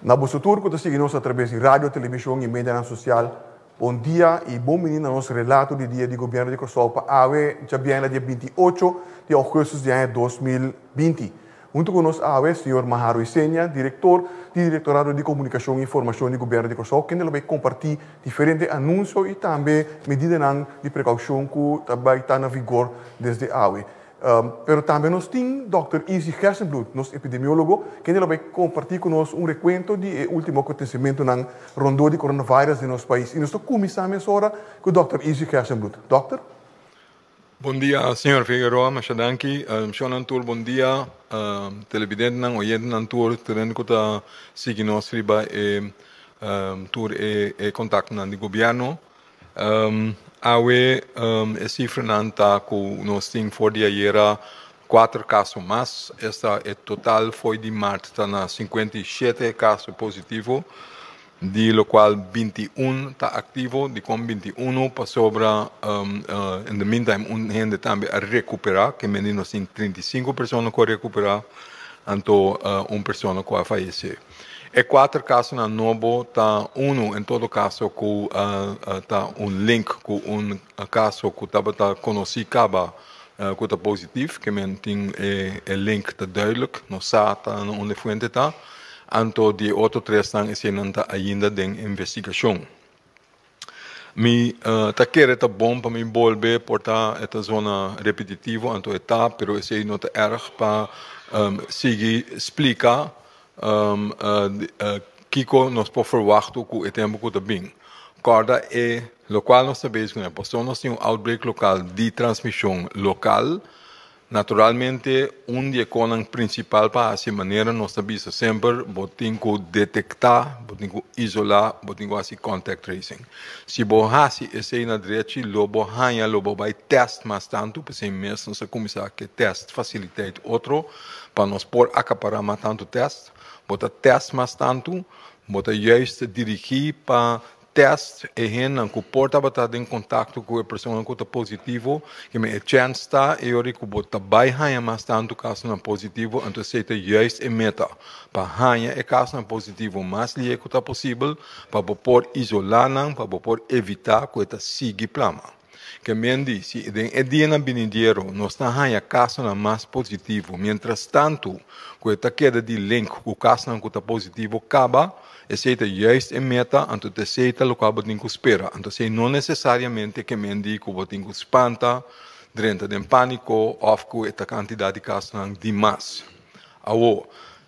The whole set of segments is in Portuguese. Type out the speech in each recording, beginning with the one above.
Na Bosotur, que seguimos através de rádio, televisão e mídia social. Bom dia e bom menino nosso relato do dia do governo de Kosovo. Já viene dia 28 de agosto de 2020. Junto conosco, o senhor Maharo Isenha, diretor do Diretorado de Comunicação e Informação do governo de Kosovo, que vai compartilhar diferentes anúncios e também medidas de precaução que também estão na vigor desde AWE. Pero também nós temos Dr. Izzy Gersenblut, nosso epidemiólogo, que vai compartilhar conosco recuento do último acontecimento na rondô de coronavírus no nosso país. E nós começamos agora com o Dr. Izzy Gersenblut. Doctor? Bom dia, senhor Figueroa, machadanki. Shonan tour, bom dia. Televidente nang oyente nang tour, tereno ko ta sige nos riba tour contact nang di gobyerno. Awe cifra nanta ko nos ting for dia era 4 casos mais. Esta total foi de março tá na 57 casos positivo, de lo qual 21 está activo, de com 21 para sobra, in the meantime, gente também a recuperar, que menino tem 35 pessoas que recuperar, então pessoa que vai falecer. E 4 casos na novo, tá em todo caso, que tá link com caso que estava conhecido, que está positivo, que tem link tá duidelijk, não sabe, onde fuente tá. Anto de outros 3 estão ainda em investigação. Tá querendo tá bom para me volver por esta zona repetitiva, anto está, pero esse não tá erg para seguir explicar Kiko nos pode verwachten que o tempo que está bem. Corda lo qual nós sabemos que nós temos outbreak local de transmissão local. Naturalmente, dia com principal para essa maneira, nós sabemos sempre, botem que detectar, botem que isolar, botem que fazer contact tracing. Se você esse na direita, lobo vai teste mais tanto, porque mesmo nós começar que teste facilita outro, para nós por acaparar mais tanto teste, bota teste mais tanto, bota juist dirigir para teste e hen que porta estar em contato com a pessoa que está positivo, que me chance está e ori que bota vai ganhar mais tanto caso não positivo, então se está juist e meta para ganhar e caso não positivo mais lié que está possível para poder isolar não, para poder evitar que está siga plama. Que mendi se em dia na benediero nós está ganhar caso não mais positivo, mientras tanto que está queda de link com caso não que está positivo acaba. Aceita juist em meta, então aceita o que você espera. Então, não necessariamente que mendi que você espanta, dentro de pânico, ou que esta quantidade de casos não demais.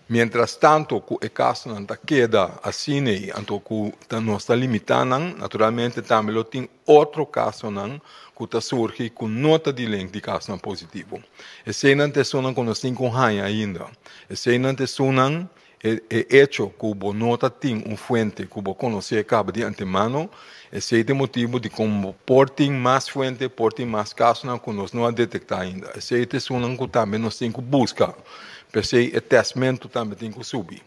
Mientras tanto, que o caso não queda assim, então que nós está limitando, naturalmente também tem outro caso não que está surge com nota de link de caso não positivo. Esse não é sonan que nós temos com ainda. Esse não é sonan hecho que o nota tem fuente que o conhecer acaba de antemano, esse é o motivo de como portem mais fuente, portem mais casos que nós não detectar ainda. Esse é o que também nós temos que buscar, porque o testamento também tem que subir.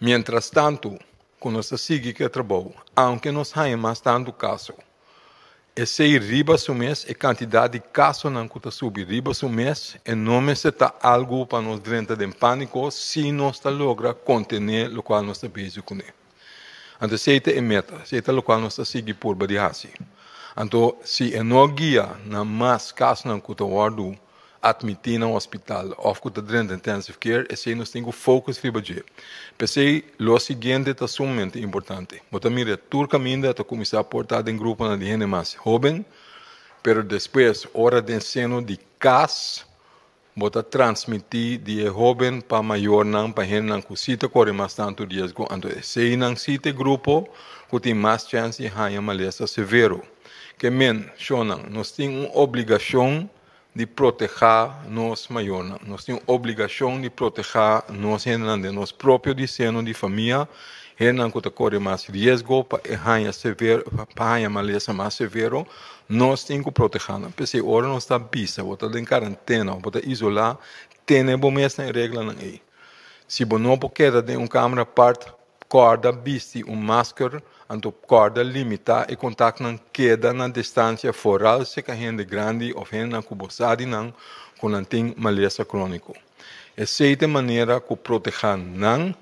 Mientras tanto, que nós seguimos que trabalho, aunque nós tenhamos mais tanto caso, esse riba su mês e quantidade de casos não que subir riba su mês e não me está algo para nós dentro de pânico se nós logra conter o qual nós está busy com ele. Então, se é meta, se é o qual nós está seguir por badiasi. Então, se é não guia na mais casos não que guardo admitir no hospital ou que está dentro de intensive care, esse nós temos focus para budget. Pensei, o seguinte é sumamente importante. Bota mira, todo caminho está começar a portar em grupo de gente mais jovem, pero depois, hora de ensino de casos, bota transmitir de jovem para maior não, para gente não que cita corre mais tanto risco. Então, se não cita grupo, que tem mais chance de ganhar maleza severo. Que nós temos uma obrigação de proteger nós maiores. Nós temos obrigação de proteger nós de nosso próprio desenho de família, que corre mais risco para ganhar maleza mais severo, nós temos que proteger. Porque agora nós estamos pisa, estamos em quarentena, estamos isolar, temos mesmo regra aí. Se você não pode quedar em uma câmara parte, corda, veste máscara, então corda limita e contato não queda na distância foral se a gente grande ou gente na cubosade não com tem maleza crônico. Essa é a maneira que proteger não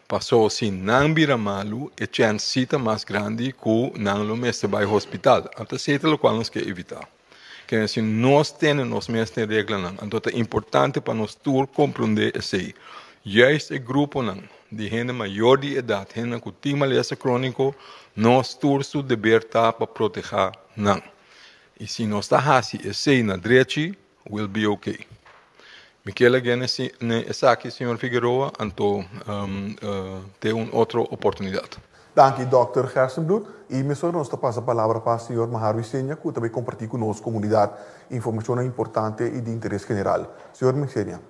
passou assim não vira malu e chance cita mais grande que não lo mestre vai hospital. Até cita lo qual nós quer evitar. Que assim nós temos nos mestre regra não. Então é importante para nós todos compreender esse. Já este grupo não de gente maior de idade, gente que tem maleza crônico, nós todos o dever tá para proteger não. E se nós está assim esse na direita, will be okay. Michele está aqui, senhor Figueroa, então tem uma outra oportunidade. Dank u, Dr. Gerstenbloed. E mesmo nós passa a palavra para o senhor Mahar Visenya, que também compartilha conosco comunidade informação importante e de interesse geral. Senhor Visenya.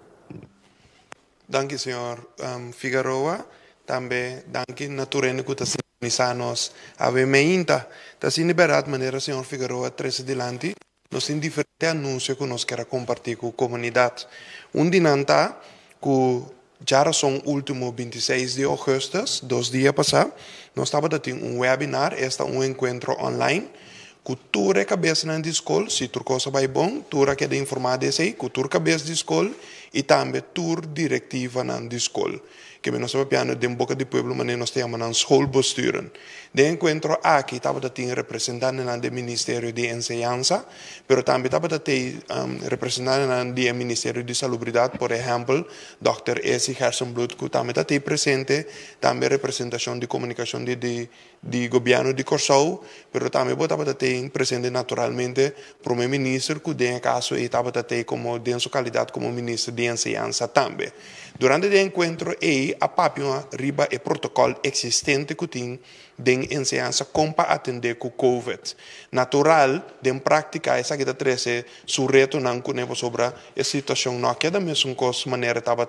Dank u, senhor Figueroa. Também dank u naturalmente que está sintonizados a ver meinta. Está sendo liberado de maneira, senhor Figueroa, 13 adelante. Nós temos diferentes anúncios que nós queremos compartilhar com a comunidade. Dinanta, que já são último 26 de agosto, 2 dias passados, nós estávamos tendo webinar, encontro online, que tu cabeça na escola, se tu coisa vai bom, tu quer informar desse, que tu cabeça de escola e também tu diretiva na escola. Que nós estamos piano de boca de pueblo, mas nós temos na escola besturen. De encontro aqui estava tendo representante do Ministério de Enseñanza, pero também estava tendo representante do Ministério de Salubridade, por exemplo, Dr. Esi Gerstenbloed, que também está presente, também representação de comunicação de governo de Corsou, pero também estava tendo presente naturalmente o primeiro-ministro, que tem caso estava tendo como de sua qualidade como ministro de Enseñanza também. Durante o encontro, a papia riba e protocolo existente que tem de enseñanza como para atender com o COVID. Natural, de prática, essa que está trazendo o reto não conhece sobre a situação não que da mesma coisa maneira estava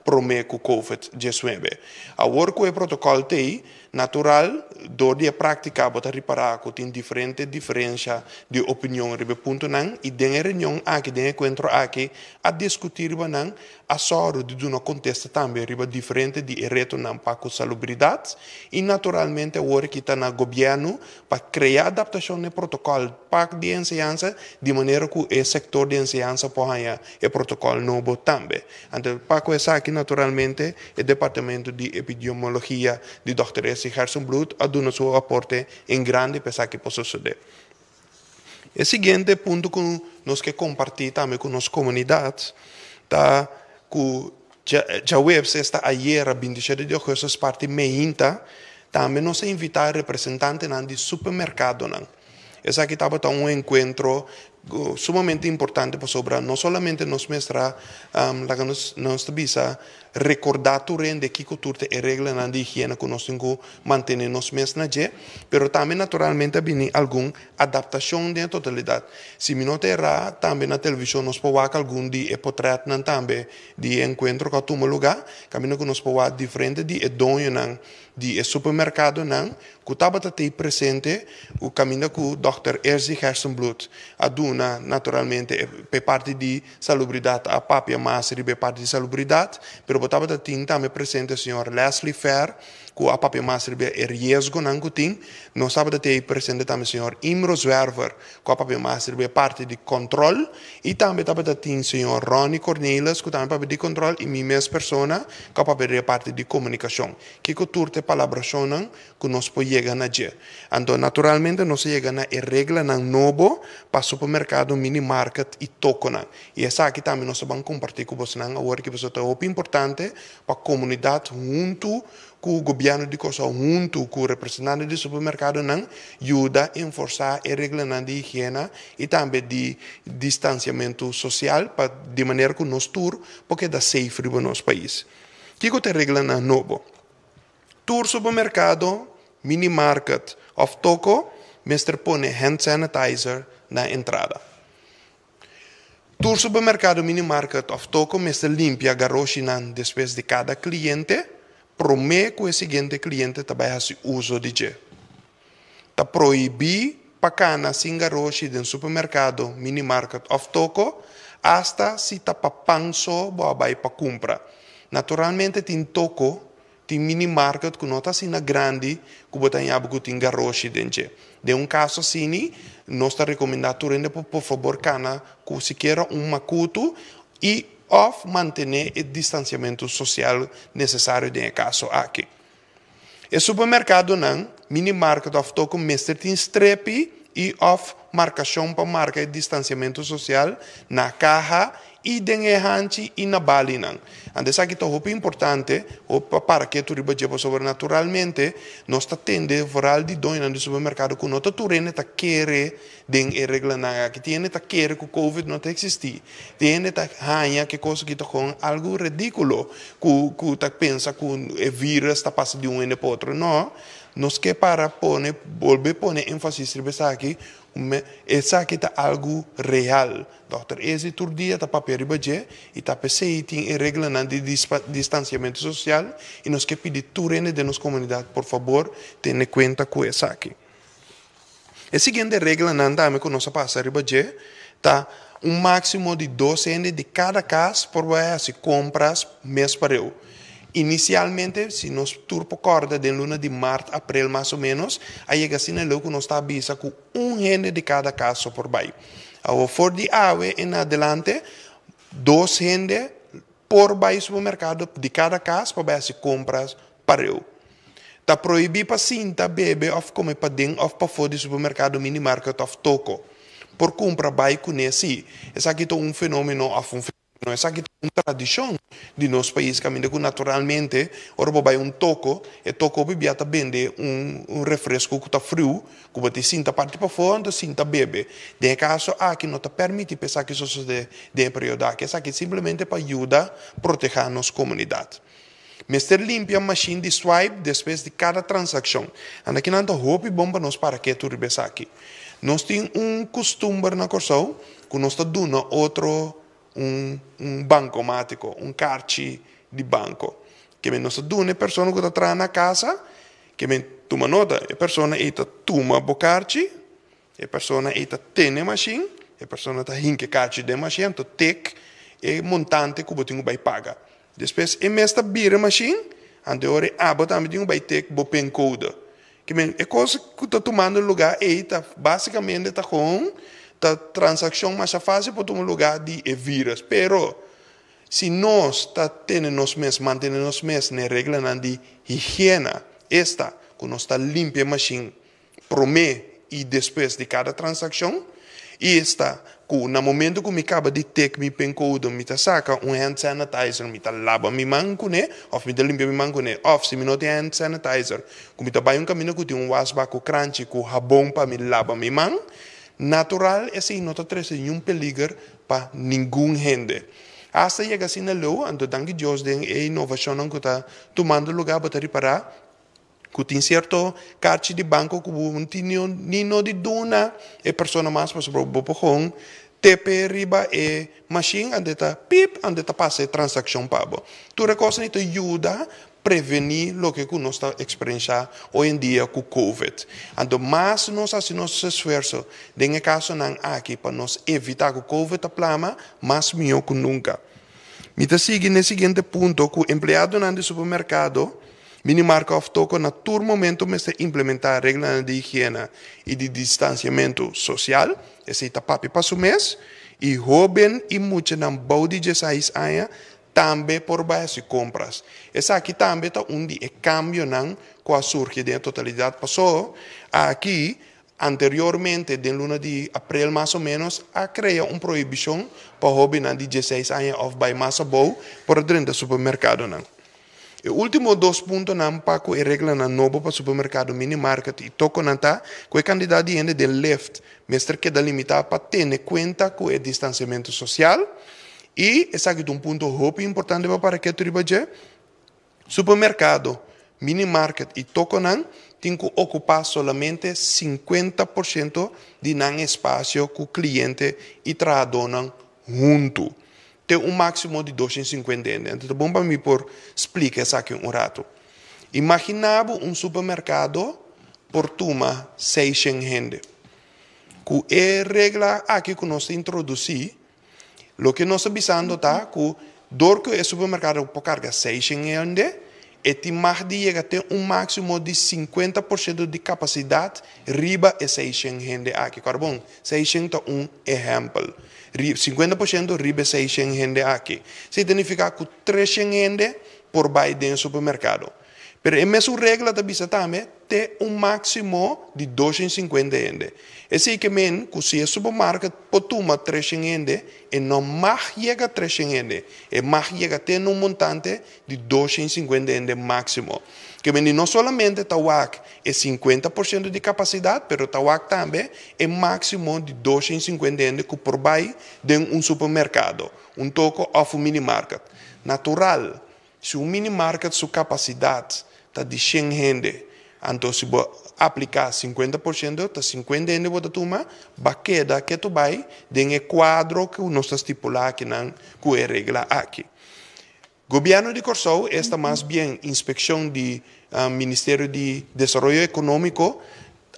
prometer com o COVID-19. Agora que o protocolo tem, natural, do dia prática, bota reparar que tem diferença de opinião riba ponto não e de reunião aqui, de encontro aqui, a discutir não a sorte de uma contesta também riba diferente de reto não para com salubridade e naturalmente agora que está no governo para criar adaptação no protocolo para de enseñanza de maneira que o setor de enseñanza possa o protocolo novo também. Então, para com essa aqui naturalmente o departamento de epidemiologia de Dr. Esi Gerstenbloed a dar seu aporte em grande para que possa suceder. O seguinte ponto que nós queremos compartilhar também com nossa comunidade está que já web está ayer 27 de agosto parte meinta também nos invitar representantes do supermercado não. Essa aqui estava encontro sumamente importante para sobre não somente nos mostrar nos visa recordar de que cultura e regra de higiene que nós temos que manter nos meses na dia, pero também naturalmente vem alguma adaptação de totalidade. Se me não terá também na televisão nós podemos algum de portrait também de encontro que toma lugar, caminho que nós podemos diferente de dono não de supermercado não, que estava presente o caminho que o Dr. Esi Gerstenbloed aduna naturalmente per parte di salubridade a papia master per parte di salubridade, pero estava também presente o senhor Leslie Fair, que a papia master é risco não tem, nós estava presente também o senhor Imro Zwerver, que a papia master é parte de controle, e também estava o senhor Ronnie Cornelis, que também parte de controle, e minha mesma pessoa, que a papia é parte de comunicação, que turte palabração que nós podemos chegar na dia. Então, naturalmente, nós chegamos na regra novo para o supermercado, mini market e toco. E essa aqui também nós vamos compartilhar com vocês, agora que você está importante para a comunidade junto com o governo de Kosovo, junto com o representante do supermercado, ajuda a enforçar a regra de higiene e também de distanciamento social, de maneira que nós tour, porque dá safe no nosso país. O que é a regra novo? Tour supermercado, mini market of toco, Mr. Pone hand sanitizer na entrada. Tour supermercado, mini market of toco, Mr. Limpia garroshi depois de cada cliente, promete que o seguinte cliente também faz uso de gel. Está proibido para sem garroshi do supermercado, mini market of toco, hasta se está para panso, vai para compra. Naturalmente, tem toco, tem mini market que não está assim grande, que botar em algo que tem garroshi dentro. De caso assim, nós está recomendando por favor cana que se queira macuto e of mantener o distanciamento social necessário em caso aqui. O supermercado não, minimarket of toko mestre tem strepi e of marcação para marcar o distanciamento social na caja e dengue e na bali não. Antes aqui está muito importante, para que tu riba jepa sobrenaturalmente, nós está tendo varal de doina no supermercado que nós tu rene tá querer den e regla na que tiene tá querer que o COVID não tá existir. Tiene tá hanha que coisa que tá com algo ridículo, que tá pensa que o vírus está passando de um ene para outro. Não, nós que para pone, volver poner ênfase sobre aqui, essa aqui tá algo real. Dr. Eze Turdia está papel ribaje e está pensei tem regra de distanciamento social e nós que pedir turene de nossa comunidade, por favor, tenha conta com essa aqui. A seguinte regra não dá que nós passa ribaje tá máximo de 12 de cada casa por se compras mês para eu. Inicialmente, se nós turpo corda de luna de março, abril mais ou menos, aí é assim que nós está avisa com gente de cada casa por baixo. Ao for de ave em adelante, 2 gente por baixo supermercado de cada casa para se compras para eu. Está proibido para cinta, bebe, ou comer para dentro, ou para fora do supermercado, minimarket, ou toco. Por compra baixo com esse. Esse aqui é um fenômeno, essa aqui é uma tradição de nosso país, que naturalmente, ora vai um toco, e toco bebia tá vender um refresco que está frio, que você sinta parte para fora, então sinta bebe. De caso, aqui não te permite pensar que isso sucede de período aqui, essa aqui simplesmente para ajudar a proteger a nossa comunidade. Mister limpia a machine de swipe depois de cada transação. E aqui não roupa e bomba nós para que tu ribesa aqui. Nós temos costume na Corsão, que nós está dando outro banco mático, carte de banco. Que nós está dando a pessoa que está atrás na casa, que toma nota, a pessoa está toma o carte, a pessoa está tem a machine, a pessoa está hinque carte de machine, então tek e montante que você vai pagar. Depois, e mesmo vira a machine, ante hora, também vai ter que botar code. Que é coisa que está tomando lugar, e basicamente está com a transação mais fácil para tomar lugar de vírus. Pero, se nós mantendo nós mesmos na regra de higiene, esta, que nós está limpa a machine, promete e depois de cada transação, e esta, que no momento que me acaba de ter que me pencodo, me saca hand sanitizer, me lava minha mão com ele, ou me limpa minha mão com ele, ou se me não tem hand sanitizer, que me vai caminho que tem wasbah com crunch, com rabão para me lavar minha mão, natural, esse não está trazendo nenhum peligro para ninguém gente. Hasta chega assim na lua, então danke Deus de inovação que está tomando lugar para reparar, que tem certo carte de banco que não tem nino de duna, e pessoa mais para sobre o pojão, TP riba e machine, onde está pip, onde está passa a transação pago. Tudo coisa que ajuda prevenir o que nós estamos experienciando hoje em dia com o COVID. Então, mais nós fazemos nosso esforço, em caso não aqui, para nós evitar que o COVID plama, mais melhor que nunca. Me sigue no seguinte ponto, que o empregado no supermercado, minimarca of toco, na todo momento, me implementar regras de higiene e de distanciamento social, esse está papi para o mês, e jovem e muito não pode de 16 anos, também por base compras. Essa aqui também está onde é cambio não com a surge da totalidade passou. Aqui, anteriormente, de luna de abril mais ou menos, a criar uma proibição para jovem de 16 anos ou vai mais bom por dentro do supermercado não. O último 2 pontos não para a regra na nova para o supermercado minimarket e toco não tá com a quantidade de left, mestre que dá limitar para ter conta com o distanciamento social. E esse aqui é um ponto muito importante para que tu ribaje. Supermercado, minimarket e toconan tem que ocupar somente 50% de não espaço que o cliente e trabalhador junto. Tem máximo de 250 ende. Então, bom para mim por explicar isso aqui rato. Imaginava supermercado por turma 600 gente. Com a regra aqui que nós introduzimos, o que nós estamos pensando é que, dor que o supermercado pode carregar 600 gente, e tem mais de chegar até máximo de 50% de capacidade riba e 600 gente aqui. Bom, 600 é exemplo. 50% ribe 600 gente aqui. Significa que 300 gente por baixo dentro do supermercado. Pero a mesma regra também tem máximo de 250 gente. Assim que se o supermercado pode tomar 300 gente, e não mais chega a 300 gente, e mais chega a ter montante de 250 gente máximo. Que não somente Tawak é 50% de capacidade, mas Tawak também é máximo de 250 gente que por baixo de supermercado, toco ou minimarket. Natural, se minimarket sua capacidade está de 100 gente, então se você aplicar 50%, está 50 gente você toma, vai quedar que tu vai dentro do quadro que nós estipulamos aqui, que é regra aqui. Governo de Corsou está mais bem inspeção do Ministério de Desenvolvimento Econômico,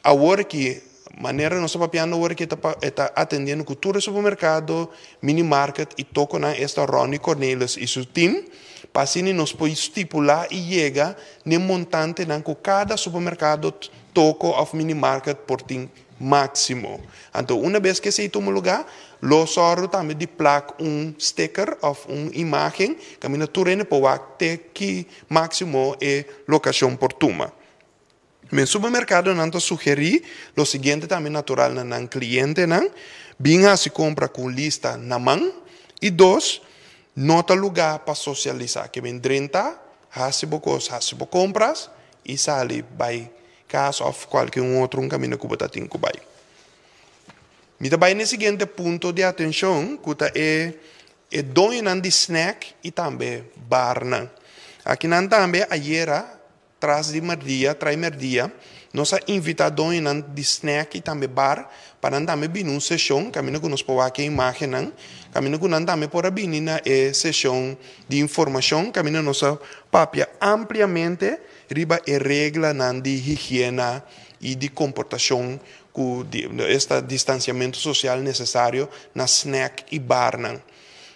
agora que maneira nós estamos agora que está atendendo cultura supermercado, minimarket e toco na esta Ronnie Cornelis e seu time, para assim nós podemos estipular e chegar no montante que cada supermercado toco ou minimarket por tim máximo. Então, uma vez que se toma lugar, lo sorro também de placa sticker ou imagem, que a minha turene pode ter que máximo é locação por tuma. No supermercado, não sugeri o seguinte também natural na cliente, bem se compra com lista na mão, e 2, nota lugar para socializar, que vem 30, hasibo compras, e sale vai caso ou qualquer outro caminho que você tem que vai. Me também no seguinte ponto de atenção, que é dono de snack e também bar. Aqui também, ayer, traz merdia, nós invitamos dono de snack e também bar, para também vir uma sessão, caminho que nós podemos aqui imagem, caminho que nós também podemos vir na sessão de informação, caminho nós papia ampliamente, riba e regra de higiene e de comportação com este distanciamento social necessário na snack e bar.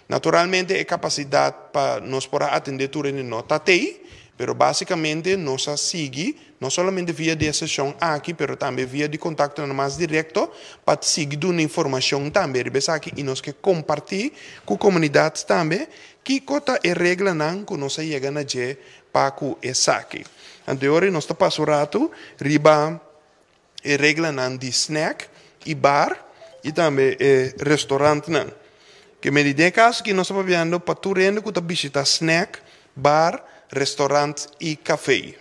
Naturalmente, a capacidade para nós poder atender tudo não está aí, mas basicamente nós seguimos, não somente via de sessão aqui, mas também via de contato mais direto, para seguir dando informação também, aqui, e nós que compartilhar com a comunidade também, que cota é regra que nós chegamos a ver para que é aqui. Anteriormente, nós passamos o rato, riba e regra de snack e bar e também restaurante. Que me diz caso que nós estamos vendo para tu rende que visita snack, bar, restaurante e café.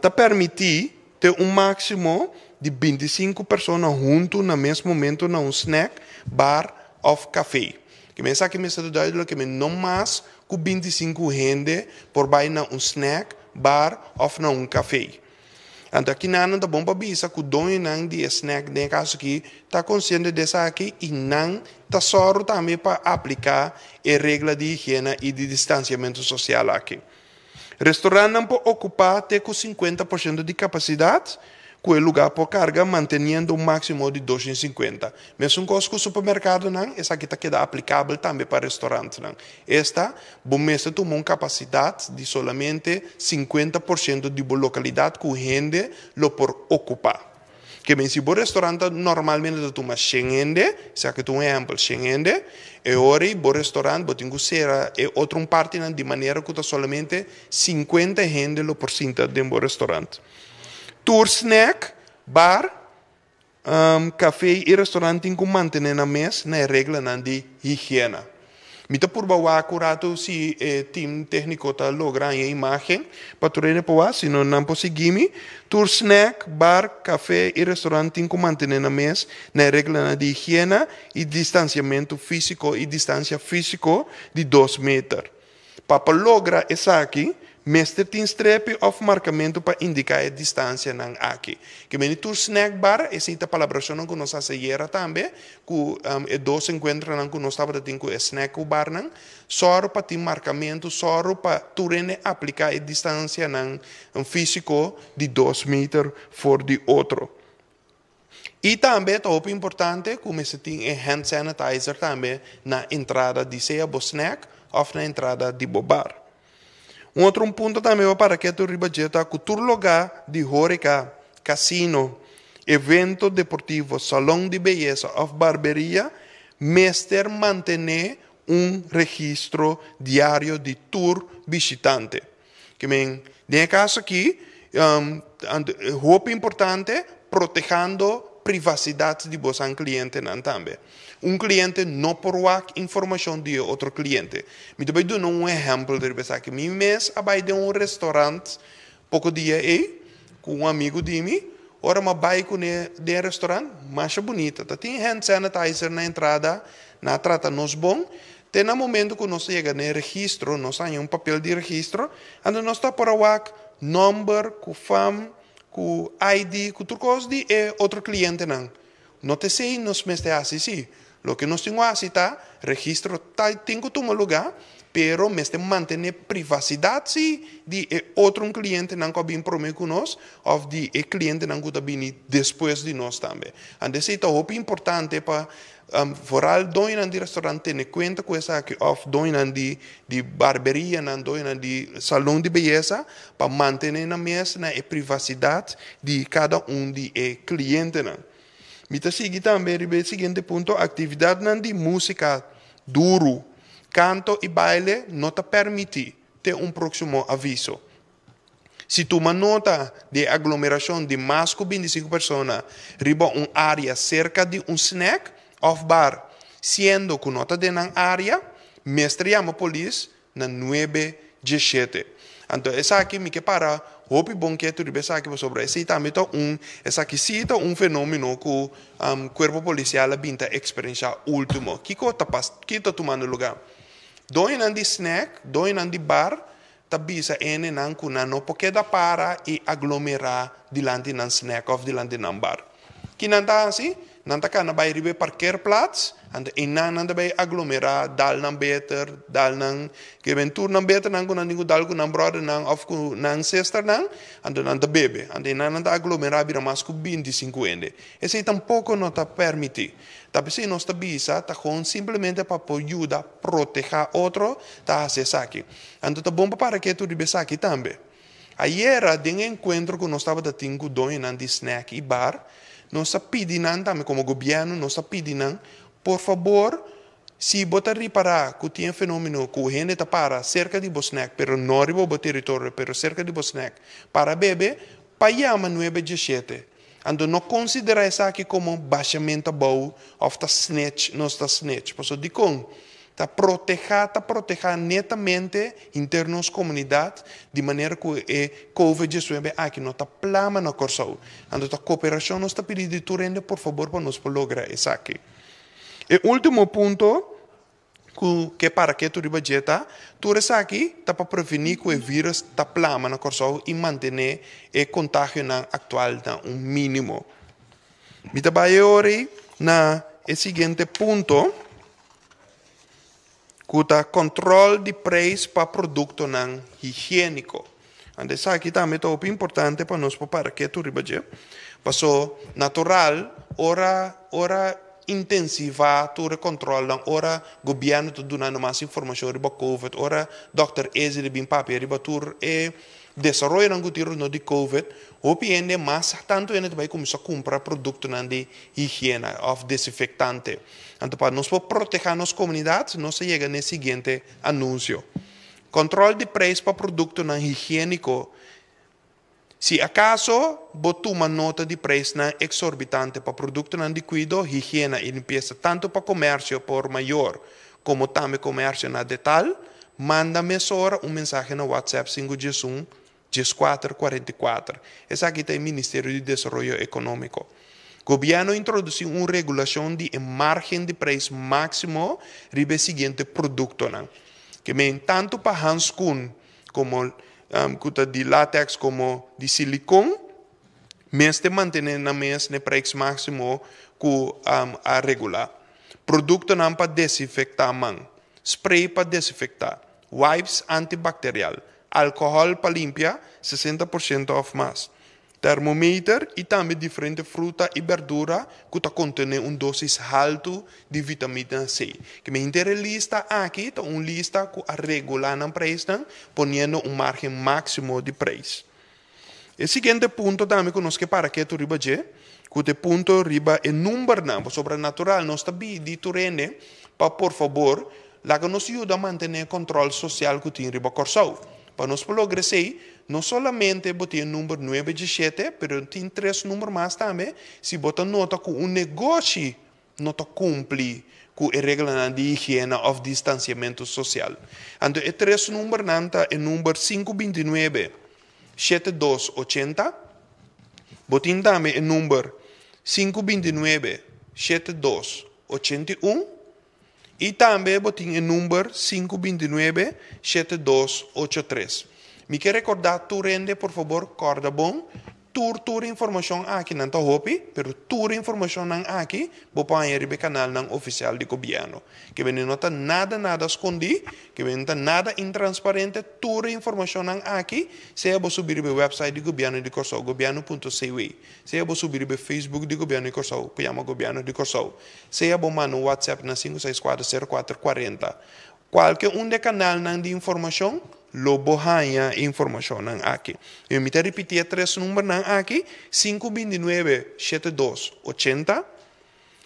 Te permite ter máximo de 25 pessoas junto no mesmo momento na snack, bar ou café. Que me está dizendo que não mais que 25 gente por baixo na snack, bar ou na café. Então, aqui não é bom para bisa que o dono de snack, no caso aqui, está consciente dessa aqui e não está só também para aplicar a regra de higiene e de distanciamento social aqui. Restaurante não pode ocupar até com 50% de capacidade, com o lugar por carga, mantendo um máximo de 250. Mesmo com o supermercado, essa aqui está aplicável também para restaurante. Esta, bom mesmo, tomou uma capacidade de solamente 50% de localidade que o gente lo por ocupar. Que bem, se o restaurante normalmente toma 100 gente, se aqui tu um exemplo, 100 gente, e ora o restaurante tem que ser outra parte de maneira que solamente 50 gente lo por cinta dentro do restaurante. Tour snack, bar, café e restaurante tem que manter na mesa na regra de higiene. Mita por bawa curato se team técnico tá logra a imagem para turene poa, se não conseguimos. Tour snack, bar, café e restaurante tem que manter na mesa na regra de higiene e distanciamento físico e distância físico de 2 metros. Para lograr isso aqui, mestre tem strepe ou marcamento para indicar a distância aqui. Que bem, tu snack bar, essa colaboração com nós ayer também, que dois encontros com nós estava tendo com snack bar, só para ter marcamento, só para tu aplicar a distância físico de 2 metros for de outro. E também é importante, como se tem hand sanitizer também na entrada de seja o snack ou na entrada de bar. Outro ponto também para que tu ribajeta cultura lugar de horeca, casino, evento deportivo, salão de beleza ou barbearia, Mester mantener registro diário de tour visitante. Que nesse caso aqui, roupa importante, protegendo privacidade de você cliente também. Cliente não provar informação de outro cliente. Me também dou um exemplo de que me mês abai de restaurante pouco dia aí com amigo de mim. Ora me vai com de restaurante, mais bonita. Tem hand sanitizer na entrada, na trata nos bom. Tem no momento que nós chega no registro, nós temos papel de registro, e nós está por número, com FAM, com ID, com tudo coisa de outro cliente não te sei nos meses assim. Lo que nós temos assim tá, registro tem que tomar lugar, pero mesmo manter privacidade de outro cliente não que vem primeiro com nós, ou de cliente não que vem depois de nós também. And isso é muito importante para vooral doinan di restaurante ne conta com essa que of doinan di barberia nan doinan di salão de beleza para manter na mesa na privacidade de cada de cliente nan. Mita sigue também o seguinte ponto, atividade nan de música duro, canto e baile não te permite ter próximo aviso. Se tu uma nota de aglomeração de mais que 25 pessoas, riba área cerca de snack of bar, sendo que nota de na área, mestre chama a polícia na 917. Então, essa aqui me que para hopi bom que tu ribe aqui sobre esse também essa aqui cita fenômeno que o corpo policial binta experiência último. Que tá tomando lugar? Doinan de snack, doinan de bar, tabisa ene nan kuna no porque da para e aglomerar dilante nan snack of dilante nan bar. Que não tá assim? Nanta ka na bay ribe parkeerplaats, en nanda bay agglomera, dal nan beter, dal nan geventur nan beter, nan kunan ningu dal kunan brother nan of nan sister nan, en dan nanda bebe, en nanda agglomera bira mas ku 25 ende. Esse tampouco não tá permiti. Tapi se nós bisa, tá com simplesmente para ajuda proteger outro, tá acessaki. Então tá bom para que tu ribe saki também. Ayer, de encontro que nós estava tingu doin nan di snack e bar, nós pedimos também como governo, nós pedimos, por favor, se botar reparar que tem fenômeno que a gente está para cerca de Bosnack, pero não riba o território, pero cerca de Bosnack, para bebê, para chamar 917. Então não considera isso aqui como baixamento bom, ou está snatch, não está snatch. Por isso, está proteger netamente internos comunidade de maneira que o COVID-19 aqui não está plama na corção. Então a cooperação não está pedindo por favor para nós lograr isso aqui. O último ponto que para que tu ribajeta, tu essa aqui está para prevenir que o vírus está plama na corção e manter o contágio atual na mínimo. Me trabalho hoje na seguinte ponto. Kuta controle de preço para produto não higiênico. Ande aqui também é importante para nós para que tu ribaje. Passou natural, ora intensiva, tu controla, ora governo tu dando mais informação riba COVID, ora Dr. Eze de bim papi riba tur desenvolver não gutiro no de COVID, opiende mais tanto ainda vai começar a comprar produto não de higiene ou desinfectante. Então, para nós proteger nossa comunidade, nós chega nesse seguinte anúncio. Controle de preço para produto não higiênico. Se acaso, botou uma nota de preço não exorbitante para produto não de cuidado, higiene e limpeza, tanto para comércio por maior, como também comércio na detalhe, manda-me mensagem no WhatsApp 511 1444. Esse aqui tem o Ministério de Desenvolvimento Econômico. O governo introduziu uma regulação de margem de preço máximo para o seguinte produto. Que tanto para handscoon, como de látex, como de silicone, mas te mantém na mesa no preço máximo que a regular. Produto para desinfectar a mão, spray para desinfectar, wipes antibacterial, álcool para limpar, 60% ou mais. Termometer e também diferente fruta e verdura que contém dosis alto de vitamina C. Que me interessa lista aqui, tá uma lista que regula na preço, ponendo margem máximo de preço. O seguinte ponto também que nós que para que tu ribaje, Kute punto riba e number na, sobrenatural, não está bem de turene, para por favor, lá que nos ajuda a manter controle social que tem riba corsau. Para nos progredir, não somente botar o número 9 de 7, mas tem 3 números mais também, se botar nota que um negócio não cumpre com a regra de higiene ou distanciamento social. Então, o 3 número nanta é o número 529 7280, botin também o número 529 7281 e também botin o número 529 7283. Me quer recordar tu rende, por favor, corda bom. Tur informação aqui não está hopi, pero tur informação não aqui, vou pôr no canal não oficial de governo. Que não está nada escondido, que não está nada intransparente, tur informação não aqui, se vou subir no website do governo de Corsau, governo.cw. Se vou subir no Facebook do governo de Corsau, que chama governo de Corsau. Se vou mandar no WhatsApp na 5640440. Qualquer de canal não de informação, lobo hanya informação não aqui. Eu me repetir 3 números não aqui, 529-7280,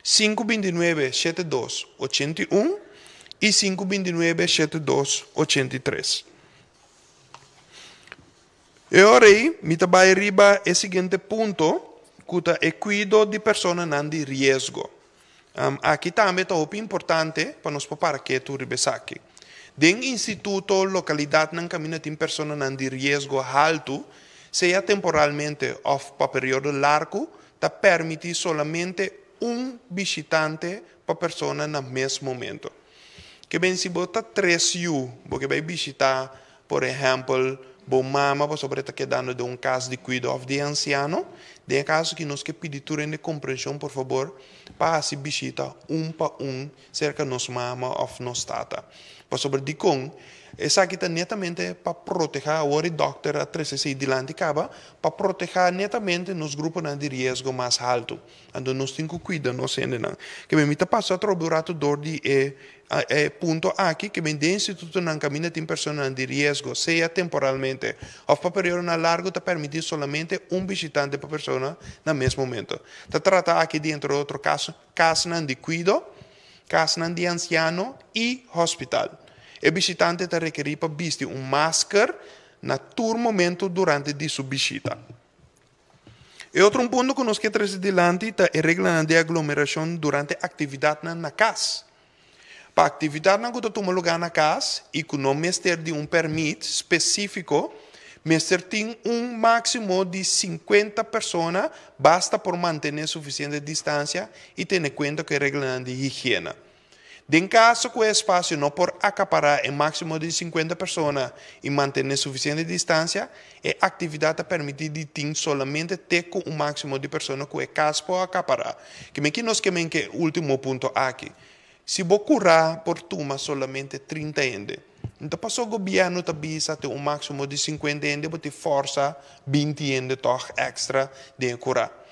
529-7281 e 529-7283. E ora aí, me vai arriba o seguinte ponto, que é cuidado de pessoas não de risco. Aqui também é muito importante para nos preparar que tu ribes aqui. Den instituto, localidade não caminha tem pessoas não de risco alto, seja temporalmente ou para período largo, te permite solamente visitante para pessoa no mesmo momento. Que bem se bota 3 porque vai visitar, por exemplo, bom mama, para sobre que dando de caso de cuidado de anciano, de caso que nós que pedir de compreensão, por favor, para se visitar para cerca de nos mama ou nos tata. Para sobre de com, essa aqui está netamente para proteger o doctor a 36 de caba, para proteger netamente nos grupos de risco mais alto. Então nós temos que cuidar, nós ainda. Que me está passando a trabalhar dor de ponto aqui, que vem de instituto não caminha tem pessoas de risco, seja temporalmente ou para período largo, te permite solamente visitante para pessoa no mesmo momento. Te trata aqui dentro de outro caso de cuidado, caso de anciano e hospital. O visitante te requer para vestir máscara na todo momento durante a sua visita. E outro ponto que nós queremos adiante é a regra de aglomeração durante a atividade na casa. Para a atividade que toma lugar na casa e que não mestre de permit específico, mestre tem máximo de 50 pessoas, basta por manter suficiente distância e ter em conta que a regra de higiene. Em caso que o espaço não por acaparar em máximo de 50 pessoas e manter suficiente distância, a atividade permite ter solamente ter com máximo de pessoas que o caso pode acaparar. Que nós queremos que o último ponto aqui. Se vou curar por turma solamente 30 ende, então passou o governo também ter máximo de 50 ende, vou ter força 20 ende extra de curar.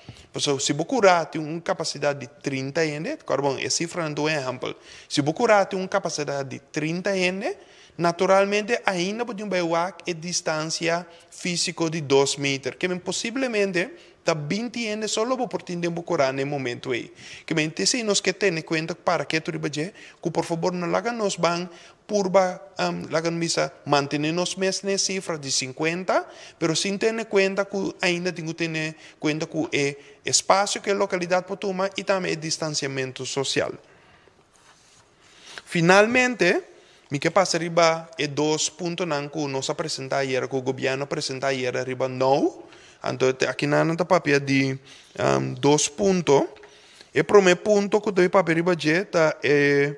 Se vou curar tem uma capacidade de 30 ende, bom, é cifra do exemplo. Se vou curar tem uma capacidade de 30 ende, naturalmente ainda pode ter a distância física de 2 metros, que possivelmente está 20 anos só por tempo curar no momento aí. Que bem, se nós que ter em conta para que tu ribaje, que por favor não laga nos ban purba laga misa manter nos mesma cifra de 50, pero sem ter em conta que ainda tem que ter em conta que é espaço que a localidade pode tomar e também é distanciamento social. Finalmente, me que passa riba é 2 pontos que nós apresentamos ayer, que o governo apresentou ayer riba não. Então, aqui na papel de 2 pontos. O primeiro ponto que eu papel riba é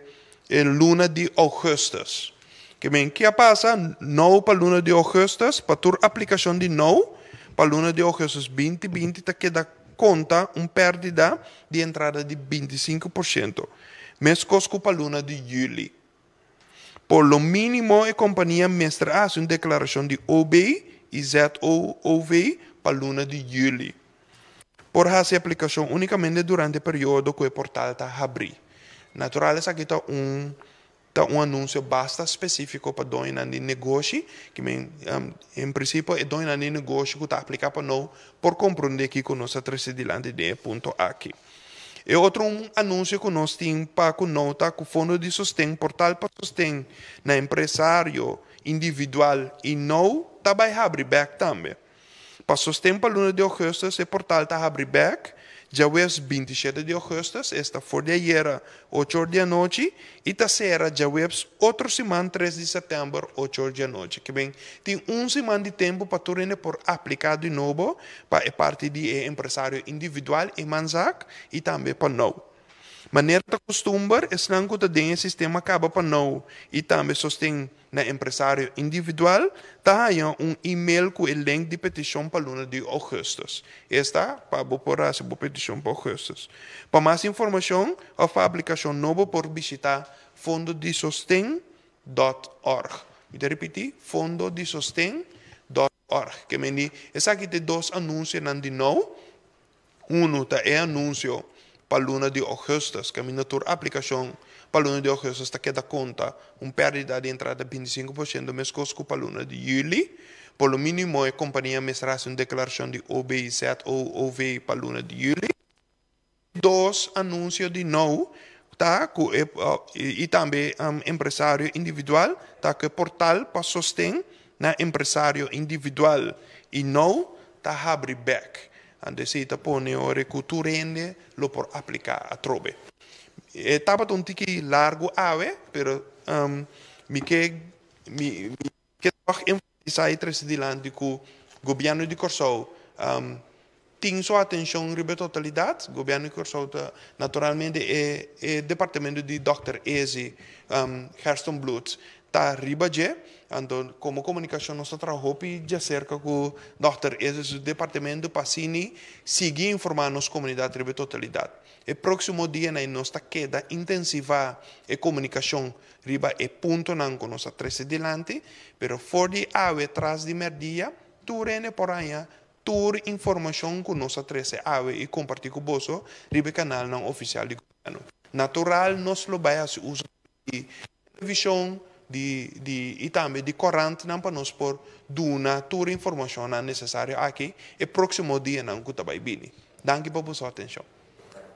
luna de augustus. Que bem, que passa não para luna de augustus, para a aplicação de não, para luna de augustus 2020, que dá conta pérdida de entrada de 25%. Mesmo que para luna de julho. Por lo mínimo, a companhia mestra hace uma declaração de OBI e ZOOV para luna de julho. Por fazer aplicação unicamente durante o período que o portal está abrindo. Naturalmente, aqui está tá anúncio basta específico para doina de negócio, que em princípio é doina de negócio que está aplicado para nós, por compreender aqui com nossa tracidilante de ponto aqui. E outro anúncio que nós temos para que nota que o Fundo de Sustento, portal para sustento na empresário individual e não, está vai abrir back também. Para sustento para luna de agosto, esse portal está abrir back. Já hoje 27 de agosto, esta for de ayer, 8 horas da noite, e está será já hoje outra semana, 3 de setembro, 8 horas da noite. Que bem, tem semana de tempo para tu por aplicar de novo, para a parte de empresário individual e manzac, e também para nós. Maneira de costumar, é não que o sistema acaba para nós, e também sustém na empresário individual, tá aí e-mail com o link de petição para luna de agosto. Esta para por a petição para agosto. Para mais informação, a aplicação nova por visitar fondodesostém.org. Vou repetir, fondodesostém.org. Que me diz, essa aqui tem dois anúncios de novo. É anúncio para luna de agosto, que a minha aplicação para luna de agosto está queda conta pérdida de entrada de 25% mês cosco para luna de julho. Por lo mínimo, a companhia mestra uma declaração de OBIZ ou OVI para luna de julho. Dois anúncios de novo, tá? E também empresário individual, tá? Que portal para sustento na empresário individual e não tá abre back. Andesita pone ore cultura rende lo por aplicar a trobe. Estava um tiki largo ave, pero me que toch enfatizar tracidilante que o governo de Corsou tem sua atenção sobre a totalidade. O governo de Corsou naturalmente é departamento de Dr. Ezi Herston Blut está riba de, então como comunicação nós trabalhamos de cerca com o Dr. Ezi do departamento para seguir informando a comunidade riba totalidade. E próximo dia nós está queda intensiva a comunicação riba e ponto não com nossa três adiante, pero for de ave atrás de merdia, tu rene por aí toda informação com nossa três ave e compartilhar com você riba canal não oficial de governo. Natural nós lo vai a uso de televisão e também de corrente não para nós por duna toda informação necessária aqui e próximo dia não que vai vir. Danke por sua atenção.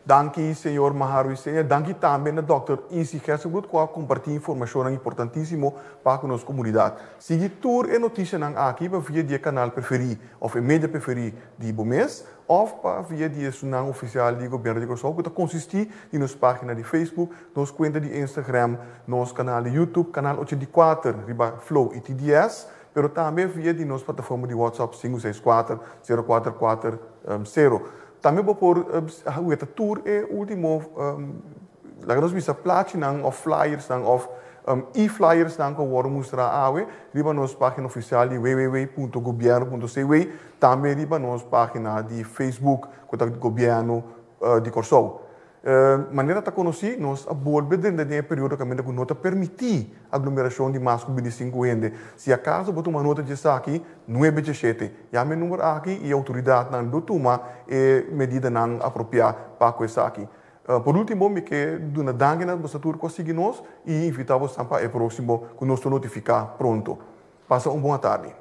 Danke, senhor Maharu Senha. Danke também ao Dr. Isi Gersenblut, que compartilha informação importantíssima para a nossa comunidade. Siga tour e notícia aqui via dia canal preferido, ou a mídia preferida de Bomes, ou via dia sunang oficial do governo de Kosovo, que consiste em nossa página de Facebook, nossa conta de Instagram, nosso canal de YouTube, canal 84, riba Flow e TDS, pero também via de nossa plataforma de WhatsApp 564-0440. Também vou pôr o tour é o último, nós visa plaatje of flyers of e-flyers que worden mostrar awe, riba nossa página oficial de www.governo.cw, também riba nossa página de Facebook, que é do governo de Kosovo. Maneira de conhecer, nós abordamos dentro de período que nós não permitir aglomeração de mais de 25 gente. Se acaso botar uma nota de aqui, 917, já me número aqui e a autoridade não toma medida não apropriada para isso aqui. Por último, me que dona danke você tudo conseguir nós e invitamos para o próximo que nós notificar pronto. Passa uma boa tarde.